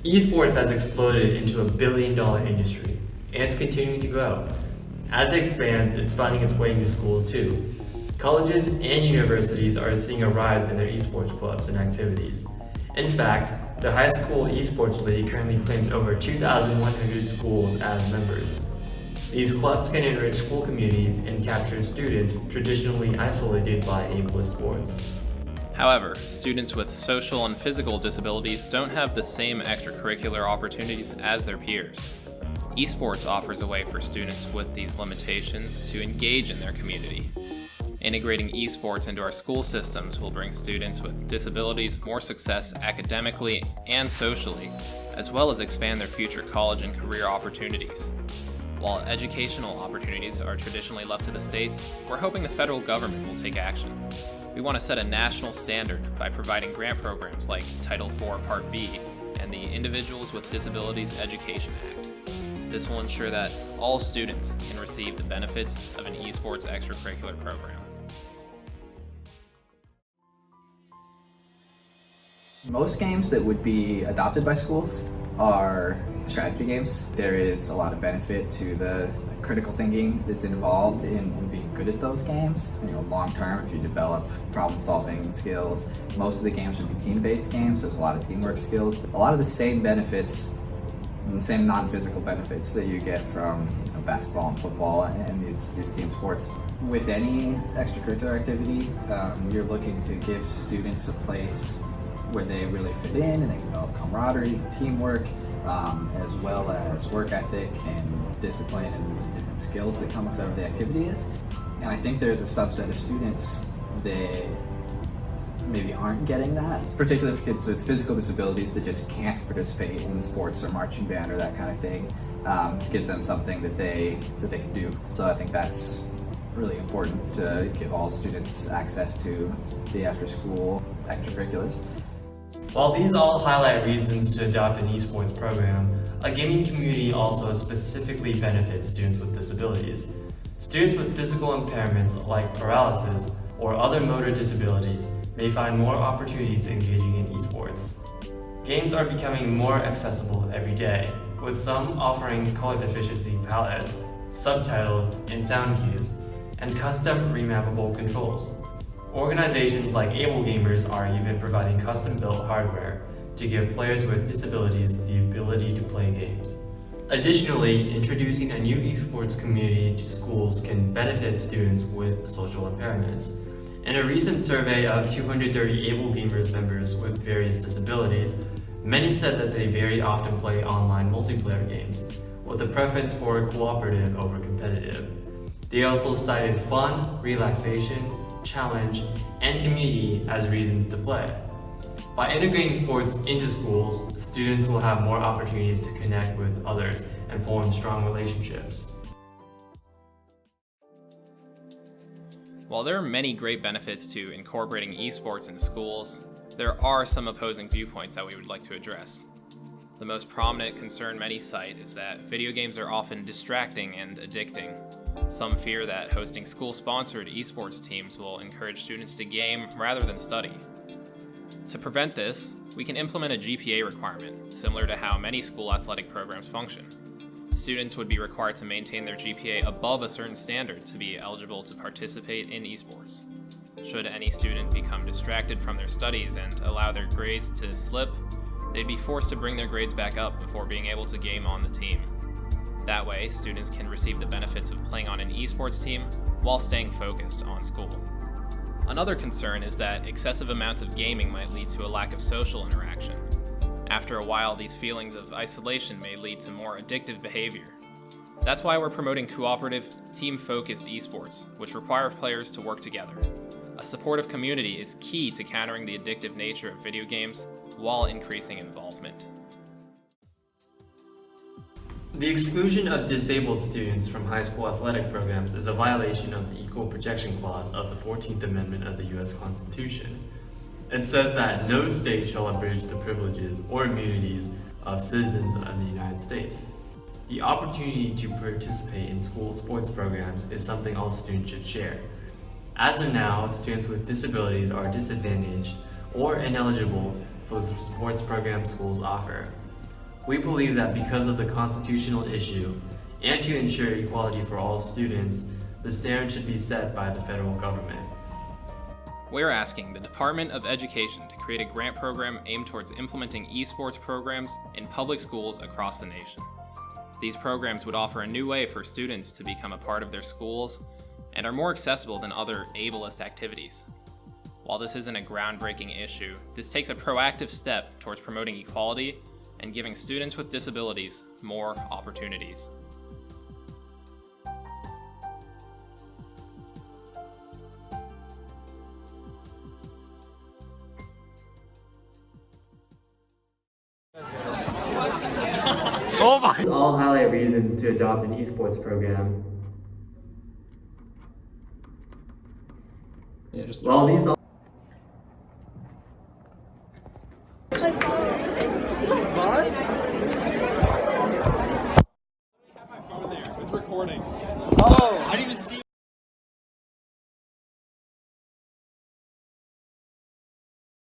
Esports has exploded into $1 billion industry, and it's continuing to grow. As it expands, it's finding its way into schools too. Colleges and universities are seeing a rise in their esports clubs and activities. In fact, the high school esports league currently claims over 2,100 schools as members. These clubs can enrich school communities and capture students traditionally isolated by ableist sports. However, students with social and physical disabilities don't have the same extracurricular opportunities as their peers. Esports offers a way for students with these limitations to engage in their community. Integrating esports into our school systems will bring students with disabilities more success academically and socially, as well as expand their future college and career opportunities. While educational opportunities are traditionally left to the states, we're hoping the federal government will take action. We want to set a national standard by providing grant programs like Title IV Part B and the Individuals with Disabilities Education Act. This will ensure that all students can receive the benefits of an esports extracurricular program. Most games that would be adopted by schools are strategy games. There is a lot of benefit to the critical thinking that's involved in being good at those games. Long term, if you develop problem solving skills, most of the games would be team-based games. There's a lot of teamwork skills. A lot of the same benefits and the same non-physical benefits that you get from basketball and football and these team sports. With any extracurricular activity, you're looking to give students a place where they really fit in and they can develop camaraderie, teamwork, as well as work ethic and discipline and different skills that come with whatever the activity is. And I think there's a subset of students that maybe aren't getting that, particularly for kids with physical disabilities that just can't participate in sports or marching band or that kind of thing. This gives them something that they can do. So I think that's really important to give all students access to the after-school extracurriculars. While these all highlight reasons to adopt an esports program, a gaming community also specifically benefits students with disabilities. Students with physical impairments like paralysis or other motor disabilities may find more opportunities engaging in esports. Games are becoming more accessible every day, with some offering color deficiency palettes, subtitles, and sound cues, and custom remappable controls. Organizations like AbleGamers are even providing custom-built hardware to give players with disabilities the ability to play games. Additionally, introducing a new esports community to schools can benefit students with social impairments. In a recent survey of 230 AbleGamers members with various disabilities, many said that they very often play online multiplayer games, with a preference for cooperative over competitive. They also cited fun, relaxation, challenge, and community as reasons to play. By integrating sports into schools, students will have more opportunities to connect with others and form strong relationships. While there are many great benefits to incorporating esports in schools, there are some opposing viewpoints that we would like to address. The most prominent concern many cite is that video games are often distracting and addicting. Some fear that hosting school-sponsored esports teams will encourage students to game rather than study. To prevent this, we can implement a GPA requirement, similar to how many school athletic programs function. Students would be required to maintain their GPA above a certain standard to be eligible to participate in esports. Should any student become distracted from their studies and allow their grades to slip, they'd be forced to bring their grades back up before being able to game on the team. That way, students can receive the benefits of playing on an esports team while staying focused on school. Another concern is that excessive amounts of gaming might lead to a lack of social interaction. After a while, these feelings of isolation may lead to more addictive behavior. That's why we're promoting cooperative, team-focused esports, which require players to work together. A supportive community is key to countering the addictive nature of video games while increasing involvement. The exclusion of disabled students from high school athletic programs is a violation of the Equal Protection Clause of the 14th Amendment of the U.S. Constitution. It says that no state shall abridge the privileges or immunities of citizens of the United States. The opportunity to participate in school sports programs is something all students should share. As of now, students with disabilities are disadvantaged or ineligible for the sports programs schools offer. We believe that because of the constitutional issue, and to ensure equality for all students, the standard should be set by the federal government. We're asking the Department of Education to create a grant program aimed towards implementing esports programs in public schools across the nation. These programs would offer a new way for students to become a part of their schools and are more accessible than other ableist activities. While this isn't a groundbreaking issue, this takes a proactive step towards promoting equality and giving students with disabilities more opportunities. Oh my! All highlight reasons to adopt an esports program. Yeah, just Well, these all So fun? It's recording. Oh, I didn't even